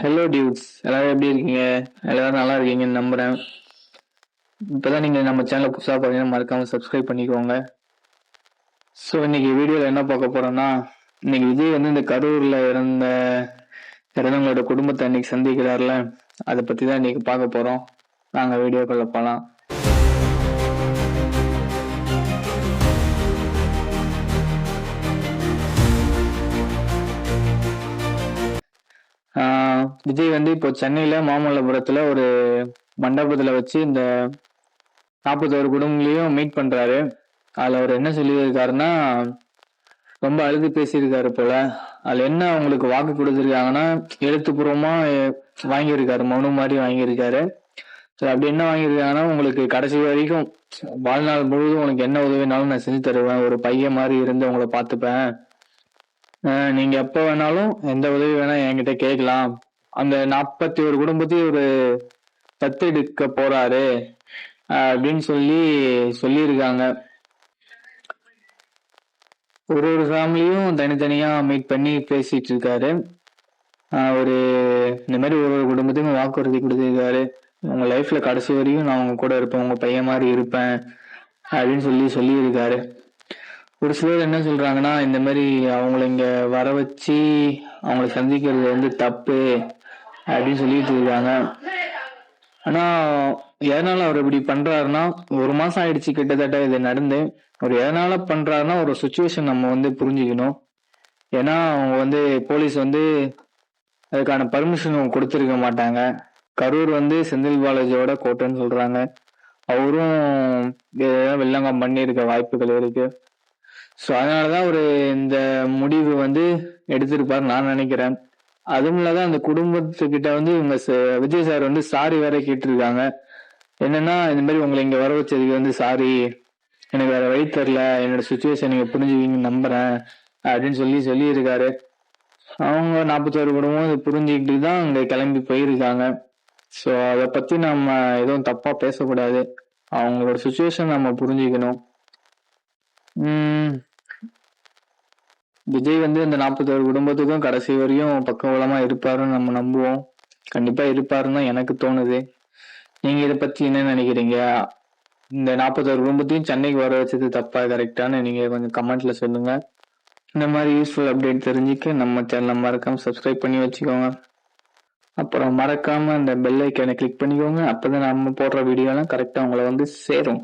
Hello dudes, எல்லாரும் எப்படி இருக்கீங்க? எல்லாரும் நல்லா இருக்கீங்கன்னு நம்புறேன். இப்பதான் நீங்க நம்ம சேனலை புதுசாக பார்த்தீங்கன்னா மறக்காம சப்ஸ்கிரைப் பண்ணிக்கோங்க. ஸோ இன்னைக்கு வீடியோவில் என்ன பார்க்க போறோம்னா, இன்னைக்கு விஜய் வந்து இந்த கரூர்ல இறந்தவங்களோட குடும்பத்தை அன்னைக்கு சந்திக்கிறார்ல, அதை பத்தி தான் இன்னைக்கு பார்க்க போறோம். நாங்க வீடியோக்குள்ள போலாம். விஜய் வந்து இப்போ சென்னையில மாமல்லபுரத்துல ஒரு மண்டபத்துல வச்சு இந்த 41 குடும்பங்களையும் மீட் பண்றாரு. அதுல அவர் என்ன சொல்லியிருக்காருன்னா, ரொம்ப அழுது பேசியிருக்காரு போல. அதுல என்ன அவங்களுக்கு வாக்கு கொடுத்துருக்காங்கன்னா, எழுத்துப்பூர்வமா வாங்கியிருக்காரு, மனு மாதிரி வாங்கியிருக்காரு. சரி, அப்படி என்ன வாங்கியிருக்காங்கன்னா, உங்களுக்கு கடைசி வரைக்கும் வாழ்நாள் முழுவதும் உனக்கு என்ன உதவினாலும் நான் செஞ்சு தருவேன், ஒரு பையன் மாதிரி இருந்து உங்களை பார்த்துப்பேன், நீங்க எப்ப வேணாலும் எந்த உதவி வேணா என்கிட்ட கேட்கலாம், அந்த 41 குடும்பத்தையும் ஒரு தத்தெடுக்க போறாரு அப்படின்னு சொல்லியிருக்காங்க. ஒரு ஃபேமிலியும் தனித்தனியா மீட் பண்ணி பேசிட்டு இருக்காரு. ஒரு இந்த மாதிரி ஒரு குடும்பத்துக்கும் வாக்குறுதி கொடுத்திருக்காரு, உங்க லைஃப்ல கடைசி வரையும் நான் உங்க கூட இருப்பேன், உங்க பையன் மாதிரி இருப்பேன் அப்படின்னு சொல்லியிருக்காரு. ஒரு சிலர் என்ன சொல்றாங்கன்னா, இந்த மாதிரி அவங்கள இங்க வர வச்சு அவங்களை சந்திக்கிறது வந்து தப்பு அப்படின்னு சொல்லிட்டு இருக்காங்க. ஆனா எதனால அவர் இப்படி பண்றாருன்னா, 1 மாசம் ஆயிடுச்சு கிட்டத்தட்ட இது நடந்து. அவர் எதனால பண்றாருன்னா, ஒரு சுச்சுவேஷன் நம்ம வந்து புரிஞ்சுக்கணும். ஏன்னா அவங்க வந்து போலீஸ் வந்து அதுக்கான பர்மிஷன் கொடுத்துருக்க மாட்டாங்க. கரூர் வந்து செந்தில் பாலாஜியோட கோட்டைன்னு சொல்றாங்க. அவரும் வில்லங்கம் பண்ணியிருக்க வாய்ப்புகள் இருக்கு. ஸோ அதனாலதான் ஒரு இந்த முடிவு வந்து எடுத்திருப்பாரு நான் நினைக்கிறேன். அதுவும் இல்லாத அந்த குடும்பத்துக்கிட்ட வந்து இவங்க விஜய் சார் வந்து சாரி வேற கேட்டிருக்காங்க. என்னன்னா, இந்த மாதிரி உங்களை இங்க வர வச்சதுக்கு வந்து சாரி, எனக்கு வேற வழி தெரியல, என்னோட சுச்சுவேஷன் நீங்க புரிஞ்சுவீங்கன்னு நம்புறேன் அப்படின்னு சொல்லியிருக்காரு. அவங்க 41 குடும்பம் இதை புரிஞ்சுக்கிட்டு தான் அங்க கிளம்பி போயிருக்காங்க. ஸோ அதை பத்தி நம்ம எதுவும் தப்பா பேசக்கூடாது, அவங்களோட சுச்சுவேஷன் நம்ம புரிஞ்சுக்கணும். விஜய் வந்து இந்த 41 குடும்பத்துக்கும் கடைசி வரையும் பக்கபலமா இருப்பாருன்னு நம்ம நம்புவோம். கண்டிப்பா இருப்பாருன்னு தான் எனக்கு தோணுது. நீங்க இதை பத்தி என்ன நினைக்கிறீங்க? இந்த 41 குடும்பத்தையும் சென்னைக்கு வர வச்சது தப்பா கரெக்டான்னு நீங்க கொஞ்சம் கமெண்ட்ல சொல்லுங்க. இந்த மாதிரி யூஸ்ஃபுல் அப்டேட் தெரிஞ்சுக்க நம்ம சேனலை மறக்காம சப்ஸ்கிரைப் பண்ணி வச்சுக்கோங்க. அப்புறம் மறக்காம அந்த பெல் ஐக்கானை கிளிக் பண்ணிக்கோங்க. அப்பதான் நம்ம போடுற வீடியோலாம் கரெக்டா உங்களை வந்து சேரும்.